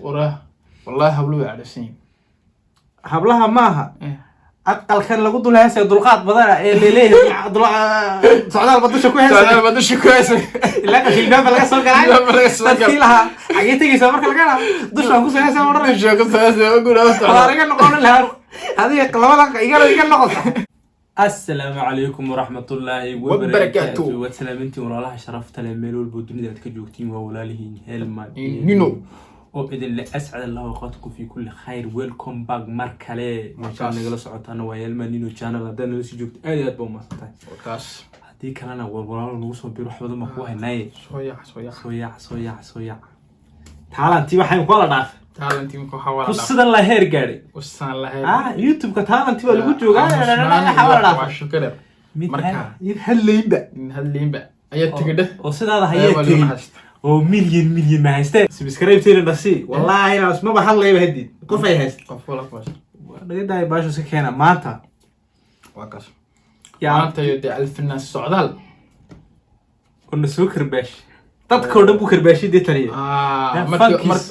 وراه والله هبلوا على سين hablaha maaha aqalkan lagu dul heesay dulqaad badan ee leeyahay socdaal badasho ku heesay ilaa ka hilbaan laga soo galay dadkiilaha xagee tagaysa marka laga helo dusha ku soo heesay waran dusha ku soo heesay waraga noqon lahaa hadii labada iga noqoto السلام عليكم ورحمة الله وبركاته وسلامتي والله شرفت لميل والبدنيا aad ka joogtiin waa walaalihiin Helman Nino oo idin la ascad Allah waqtiku fi kulli khayr welcome back mar kale meeshaan nagala socotaan waa Helman Nino channel hadana la sii joogto aad baa maasantay wakaas hadii kalena walaalo nagu soo biro waxba ma ku haynay soo yaa taalantii waxaan ku la dhaaf taalantii ku xawala dhaaf sida la heer gaaray usaan la heer YouTube ka taalantii waa lagu joogaa xawala dhaaf waa shukr marka hadleynba ayaa tigidha oo sidaada hayay oo milyan ma haystay subscribe tiin dhasi wallahi inaas ma baxan leeyahay hadii qof ay hayst qof wala qof laga daay baasho si keena maanta waa kaas maanta iyo alfina socdaal oo soo karbash dadka oo dhan buu karbaashi tariyo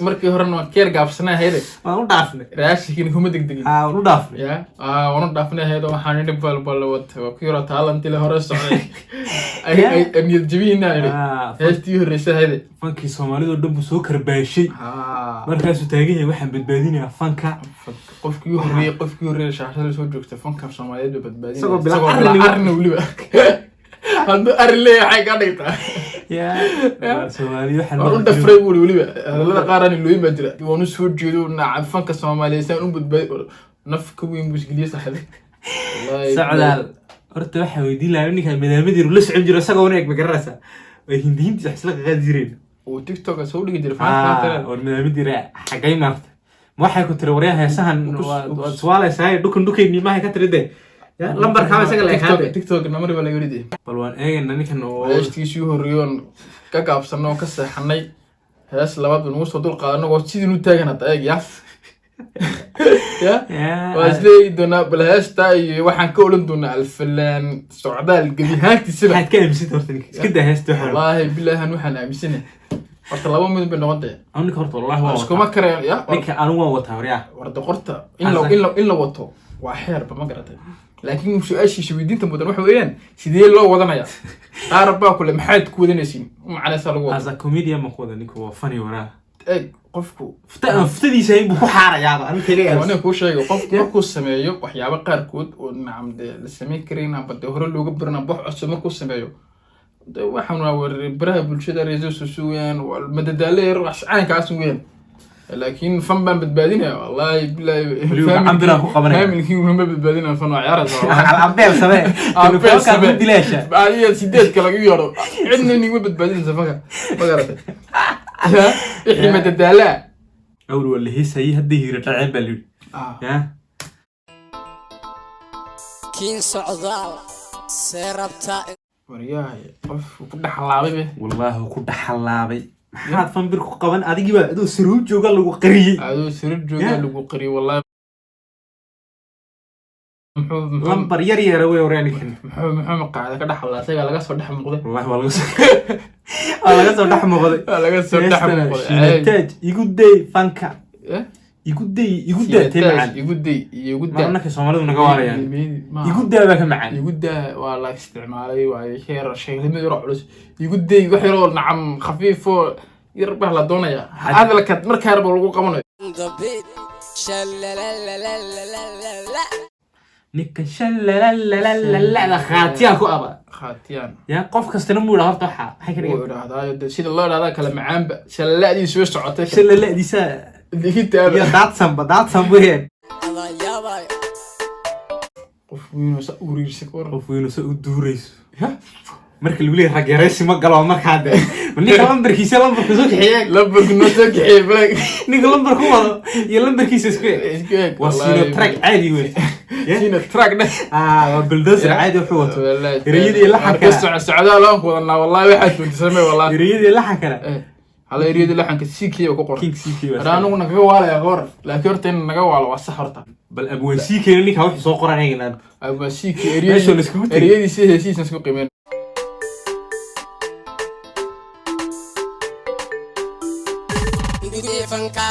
markii hore waa keer gaabsanaa hayday waan u dhaafnay raashikin kuma degdegin waan u dhaafnay waan u dhaafnay haydo waxaan idin balbal wata ku yara taalanti la hore socday ay niyad jabina heestii horeysay hayday fankii Soomaalidu dhan buu soo karbaashay markaas uu taagay waxaan badbaadinayaa fanka qofkii horeeyay shaashada soo joogtay fanka Soomaaliyeed badbaadinaya isagoo arna waliba هذا أرلي حاجة كذا يا سوالي وحنا أنت فريق ولي هذا قارن اللي يبدر ونسود جدو نعرفن كسومالي سان بدب نفك وين مشكلة صحيح والله سعدال أرتب حويدي لأني كان مدامدي ولا سعد جرسة هناك بجرسة وهندين تحصل غادرين وتيك توك أسوي كده فاهم والمدامدي راح حاجة مرت ما حكوا تروريها سهن وسؤال ساي دوكن ما هي كتردة لمبر كام سجل هذا تيك توك نمر ولا يريدي بلوان إيه نحن إيش هوريون كعب سنة وكسر حناي هاس لباب الموس فضل قارن وشيء نتاعنا تاعي يا وازلي دونا بالهاش تاعي وحن كولن دونا الفلان سعداء الجديهات السبع حد كلام سيد ورتني كده هاس تحول والله بالله هنوحنا عمسنا ورطلبوا من بنوضع أنا كرت والله هو أشكو ما كره يا لك أنا وتوريا ورد قرطة إلا وطو وحير بمقرته لكن شو أشي شو بدين تمودن وحنا وين سيدي الله وضعنا يا أربعة كل محد كودن يسين معنا سالوا هذا كوميديا مقودة نيكو فني وراه إيه قفكو فتدي شيء بكو حارة يا أنا كذا وأنا كل شيء قفكو السمايو وحيابا قاركود ونعم ده السمي كرينا بده هرو اللي قبرنا بح السمكو السمايو ده وحنا وربرها بالشدة ريزوس وسويان والمددالير وعشان كاسويان لكن فن بان بدبادينا والله بالله عندنا هو قبنا كامل كيو هم بدبادينا فن وعيارة على عبيل سبع عبيل سبع بلاشة بعدين سيدات كلا يورو عندنا نيجي بدبادينا زفقة ما قرأت إحنا متدلع أول ولا هي سيء هديه رجع بالي يا كين صعدال سيربتا ورياي قف كل حلابي والله كل حلابي maxaad fanbir ku qaban adigiba adoo saruud jooga lagu qariyay wallahi lambar yar way wareenkan muxuu qaada ka dhaxla asaga laga soo dhex muuqday wallahi laga soo dhex muuqday taaj igu day fanka igu day marna ka Soomaalidu naga waarayaan igu day baa ka macaan igu day waa la isticmaalay waa heer shaylimada yar culus igu day wax yar oo nacam khafiifo yar baa la doonaya hadalka marka yar baa lagu qabanayo ninka shalala khaatiyaan ku aba khaatiyaan ya qof kastana muu horta waxa maxay ka dhigay sida loo dhahdaa kala macaanba shalaladiisu way socotay shalaladiisa digitaaba ya daadsan weeyaan qof wiinu sa u duurayso marka lagu leeyahay rageeraysi ma galo marka hada ninka lambarkiisa soo kaxeeyay lambarku noo soo kaxeeyay black ninka lambarku wado iyo lambarkiisa isku wasino track caadi weey sino track ده بالدوسر عادي وحوته يريدي لحن كلا سعداء لهم ودنا والله واحد كنت سمي والله يريدي لحن كلا هلا يريد لحن كسيكي وكقر كينج سيكي انا نغا والا يا غور لكن horta naga waalo waa saxarta bal abuu siikay ninka wax soo qoranayna abuu siikay eriyadiisa hesiisna isku qiimeen fanka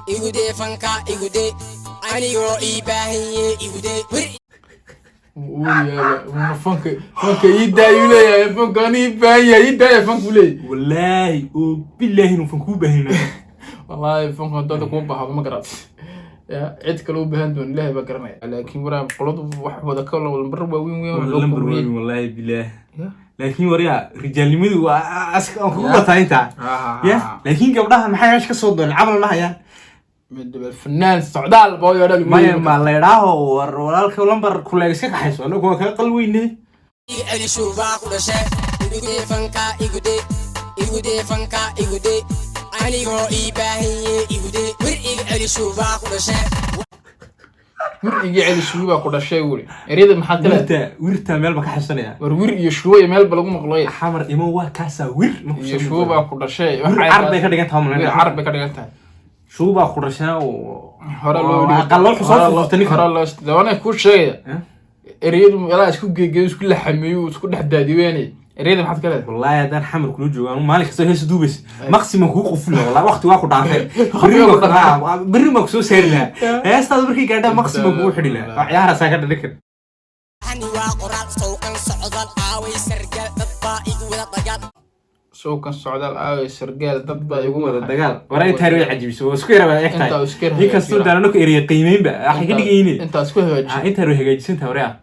igude fanka igude anigo ibahiye igude ويا فانك يداي ولا فانكاني بايا يداي فانك ولا والله وبالله انه فنكو باهينا والله فانك دولة كون بحض ما قرأت يا عيد كلو بهن دون الله بقرنا لكن ورا قلود واحد وذا كله والمرة وين والله بالله لكن وريا رجال مدو أنكو تاينتا يا لكن قبلها ما حياش كصوت العمل ما هي الفنان سعدال باوي هذا ما الله يراه ورالك ولمبر كل شيء كحيس أنا كوا كقلويني اللي شو باكل شيء يقولي فنكا يقولي فنكا يقولي أنا جو إباهي يقولي ورقي اللي شو باكل شيء ورقي على شو باكل شيء وري أريد محل ورتا مال بك حسنة ورقي شوية مال بلغم مغلي حمر إموا كاسا ور شو باكل شيء عرب كده جتها من عرب كده جتها شو باكل شيء هرا لو أقل حصل هرا لو وانا كل شيء أريد لا اسكو جيجوس كل حميو وكل حدادي ويني أريد محل كده والله هذا حمر كله جوا مالك سوي هسدوبس مقسم كوك وفله والله وقت واخد عافية بري مقصود سيرنا يا أستاذ بركي قاعد مقسم كوك حدينا يا رأسا كده ذكر أنا واقرأ سوقا سعودال عاوي سرقال تطبائي ولا طقال سوقا سعودال عاوي سرقال تطبائي ولا طقال وراي تهروي عجيب سو سكير بقى انت اسكير هيك استودع انك اري قيمين بقى حق دقيني انت اسكو هاجي انت روح هاجي انت وريا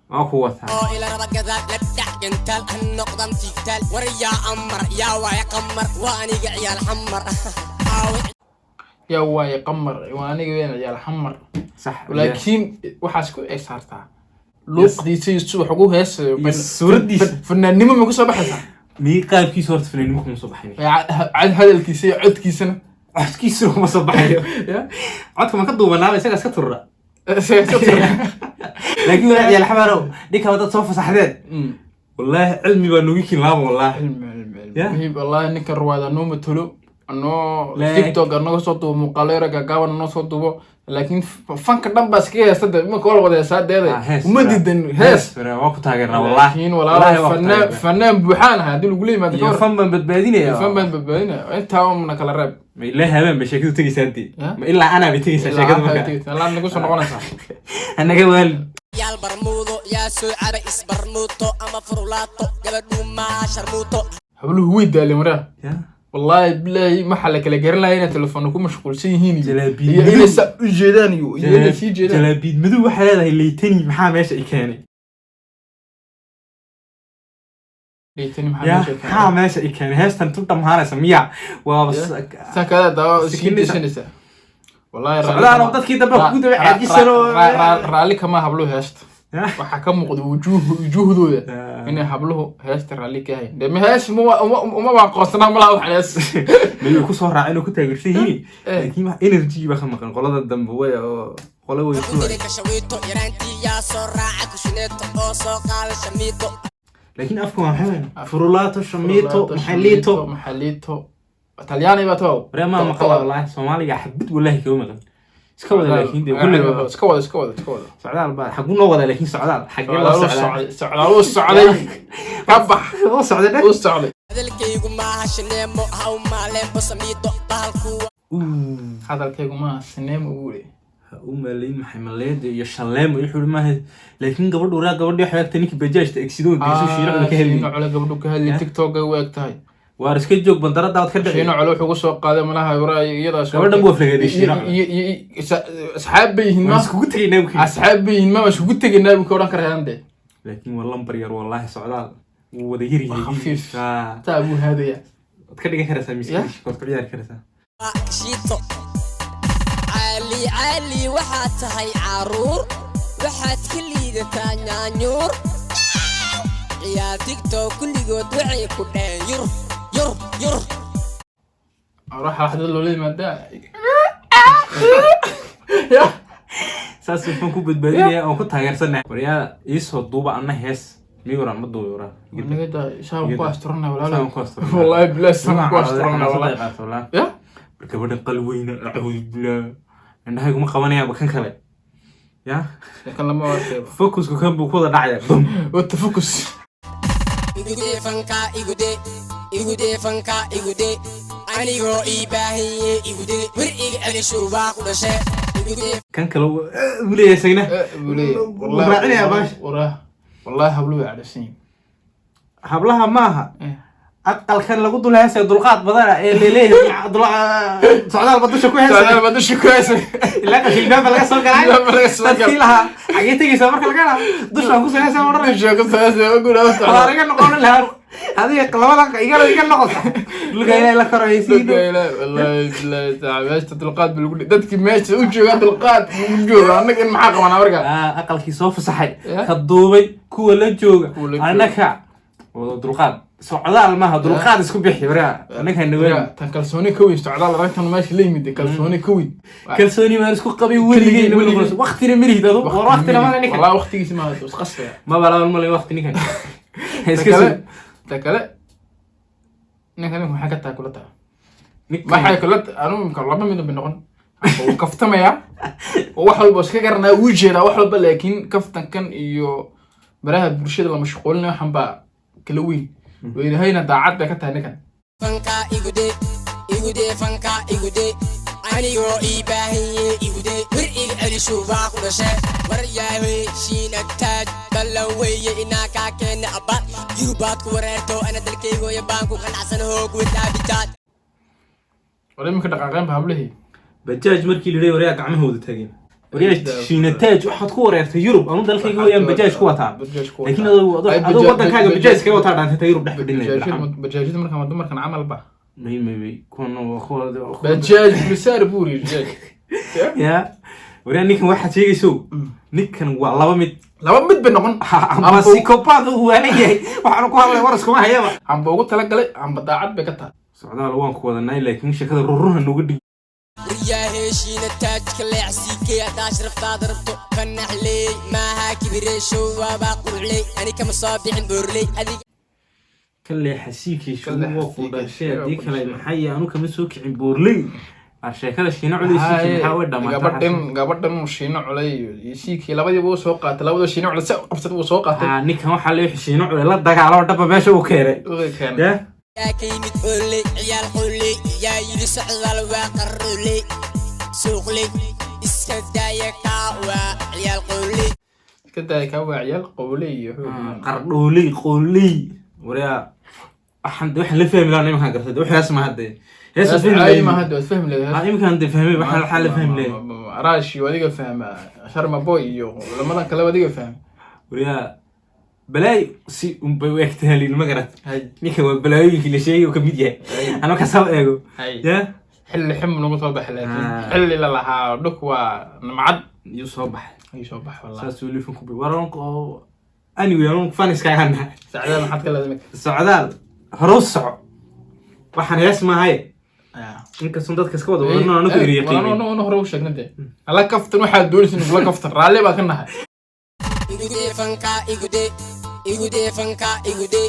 ما قوتها الى ربك ذا لبدع جنتال النقطه تقتل وريا امر يا واي قمر واني عيال حمر يا واي قمر واني وين عيال حمر صح ولكن waxa isku eexarta luqdiisii suuxugu hees suuradiisa fanaannimo ma ku soo baxaysa mi qaabkiisa horta fanaannimo kuma soo baxayn cad hadalkiisa iyo codkiisana codkiisa ma soo baxayo codka ma ka duubanaa isaga iska turra laakiin walaal ya xamaaro dhika wada soo fasaxdeen wallahi cilmi baa nugu kin laabo wallahi cilmi wallahi ninka ruwaada noo matalo ano TikTok ano soo duubo muuqaaleera gaaban ano soo duubo laakiin fanka dhan baa iska heestada ma kala wada heesaadeeda uma diidan hees waa ku taageernaa wallahi wallahi fanaan buuxaan hadii lagu leeyahay ma fan ban badbaadinaya inta umna kala reeb ma ilaa habeen bay sheekadu tagaysaantii ma ilaa ana bay tagaysaa sheekadu marka la nagu soo noqonaysa anaga wal يا البرمودو يا سعد اسبرموتو اما فرولاتو gabadhu ma sharmuuto habluhu way daaleen waraa والله بالله ما حلك لا غير لا هنا تليفونكم مشغول سيهين جلابي إلى جيدان إلى في جيدان جلابي مدو واحد هذا اللي تاني محا ماشي كاني اللي تاني محا ماشي كاني هاستن تبدا مهارة سميع وبس سكذا دا سكين سنسة والله لا أنا وضعت كده بقول ده عادي سنو رالي كما هبلو هاست وحكم قد وجوه ذولا إنه هبلو هاست رالي كهاي ده مهاش ما بقصنا ملا وحناس ما يكون صار عينه كنت أقول فيه لكن ما إنرجي بخم مكان قلاد الدم هو قلا هو يسوي لكن أفكار حين فرولاتو شميتو محليتو إيطالياني بتوع ريما ما قال والله سومالي حبيت والله كيوم مثلا سكودا لكن دي كل سكودا سعدال بقى حقونا ولا لكن سعدال حق الله سعدال قبح سعدال hadalkaygu maaha shineemo haw maaleen basamiido bahalku hadalkaygu maaha shineemo uule umaleyn maxay maleedo iyo shaleemo iyo xuri maaha laakiin gabadhu raa gabadhu xayaagta ninki bajaajta eksidoon geeso shiirada ka helin cule gabadhu ka hadli TikTok ay weeg tahay waar iska joog bandarada aad ka dhigay shiino cule wuxuu soo qaaday malaha waraa iyadaas gabadhan buu aflagaaday shiino asxaabayhin ma isku tagaynaa buu asxaabayhin ma isku tagaynaa buu ka oran karayande laakiin waa lambar yar wallahi socdaal wada yiri خفيف تابو هذا تكدي كرسا مسكين كنت عيار كرسا شيتو علي waxaad tahay caruur waxaad kaliidata nyaanyuur yaa TikTok kulligood waxay ku dheen yur اروح احد له ليه ماده saas waxaan ku badbaadinaya oo ku taageersanaa wariyaa isoo duuba anna hees ميورا مدو يورا نجد شام كواسترنا ولا والله بلا شام كواسترنا ولا يا بركبنا قلوينا أعوذ بالله إنها يقوم خوانيا بكن خلي يا لكن لما وصل فوكس كان بوكودا داعية والتفوكس إيجودي فانكا إيجودي فانكا إيجودي anigoo ii baahiye igude wir iga celisho baa ku dhashe igude kan kale wulay sayna wulay wallahi hablu way cadhaysan hablaha maaha aqalkan lagu dul heesay dulqaad badan ee leeyahay socdaal badasho ku heesay ilaa ka shilbaab laga soo galay dadkiilaha xagee tagaysa marka laga helo dusha ku soo heesay waran sheeko taasoo ugu dhawaad waariga noqon lahaa adiga labada iga noqota lugay la koraysiin wallahi billahi ta'ala dulqaad bil gudi dadkii meesha u jooga dulqaad u jooga anaga in maxaa qabanaa marka aqalkii soo fasaxay ka duubay kuwa la jooga anaka dulqaad socdaal maaha dulqaad isku bixi waraa anaga naweyn tan kalsooni ka weyn socdaal aragtan meesha la yimid kalsooni ka weyn kalsooni ma isku qabay weligay waqtina mirihdo waqtina ma ninka wallahi waqtigiisa ma is qasbaya ma balaban ma waqti ninka takale ninka waxa ka taa kula taa maxay kula anu imka laba mid noqon oo kaftamaya oo wax walba iska garanaa uu jeedaa wax walba laakiin kaftankan iyo baraha bulshada la mashquulina waxan ba kala weyn weynahayna daacad bay ka tahay ninkan fanka igude fanka igude anigoo ii baahiye igude wir iga celisho baa ku dhashe war yahay shiinagtaaj ballan weeye inaa kaa keena abad yurubaad ku wareerto ana dalkaygo iyo baan ku qanacsan hoog wadaabijaad wala imika dhaqaaqeen hablahi bajaaj markii la leeyahay gacmahooda tageen wariyaha shiinataaj waxaad ku wareertay Yurub anu dalkayga weeyaan bajaaj ku wataa laakiin adoo wadankaaga bajaaj ka wataa dhaantay Yurub dhex fadhinay bajaajida markaan dumarkan camal ba may kuno bajaaj misaar buuri bajaaj ya wariyaha ninkan waxa sheegayso ninkan waa laba mid bay noqon ama psychopath uu wanaagay waxaan ku hadlay waras kuma hayaba amba ugu tala galay amba daacad bay ka tahay socdaal waan ku wadanay laakiin shakada ruruha nagu dhig وياه شينا تاج كلا عسيكي عداش رفضاد ربطو فنح لي ما هاكي بريشو وباقول لي أنا كمصابيح بورلي أدي كلا حسيكي شو وقو داشي دي كلا محيا أنو كمسوك عن بورلي عشان كذا شينا علي سيكي محاول دما قابردن شينا علي سيكي لابد بو سوقات لابد شينا علي قبصت بو سوقات نيكا waxa la xishiino cule la dagaalo dhaba meesha uu keenay يا كيمي تقولي عيال قولي يا يلي سعدال وقرولي سوقلي اسكدايا كاوا عيال قولي اسكدايا كاوا عيال قولي قولي وريا أحد واحد اللي فهم لا أنا ما قرأت واحد اسمه هذا هسه فهم لي ما هذا فهم لي يمكن أنت فهمي واحد الحال فهم لي راشي وديك فهم شرم بوي لما أنا كلا وديك فهم وريا بلاي سي وقتها لي ما قرأت نيك هو بلاي كل شيء وكميديا أنا كسر إيجو يا حل حم نقطة حلاتين حل لا لا دكوا معد يصبح والله سأسولي فيكم بورانك أنا وياهم فانيس كأنها سعدال ما حد كلا زمك سعدال هروسع وحنا يسمع هاي إنك صندوق كسكود وأنا نقول يقين أنا هروسع كنده الله كفتر واحد دول سنة الله كفتر رالي باكنها igude fanka igude fanka igude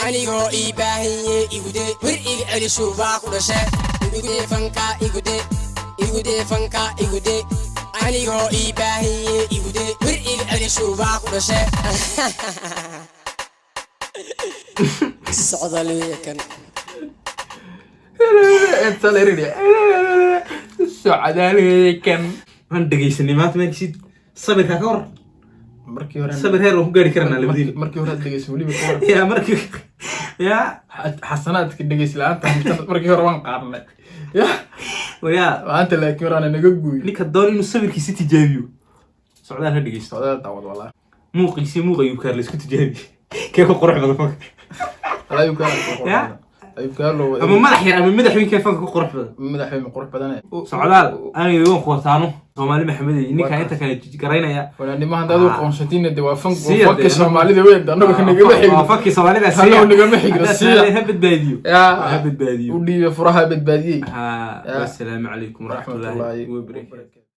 anigoo ii baahiye igude wir iga celisho baa ku dhashe igude fanka igude fanka igude anigoo ii baahiye igude wir iga celisho baa ku dhashe socdaal weekan انت لا ريدي سعدال weekan man dhageysanay maanta meeshii sabirka ka hor markii hore sabir heer ku gaari karnaa labadiin markii hore dhageysan waliba ka hor ya markii ya xasanaadka dhageys la'aanta markii hore waan qaarnay ya waanta laakiin warana naga guuy ninka doon inuu sabirkiisa tijaabiyo socdaal ha dhageysto socdaal daawad wallahi muuqiisu kaar la isku tijaabiyo kee ku qurux badan fanka ayuu kaar ya ayuu kaar loo ama madax yar ama madax weyn kee fanka ku qurux badan madax weyn qurux badan socdaal aniga waan ku wataano Soomaali Maxamed ninka inta kale garaynaya wala nimahan dad uu qoonsatiin de waa fanka Soomaalida weyn anaga kan naga xigro waa fanka Soomaalida siya naga xigro siya habadbaadiyo habadbaadiyo u dhiiba furaha badbaadiyay assalamu alaykum wa rahmatullahi wa barakatuh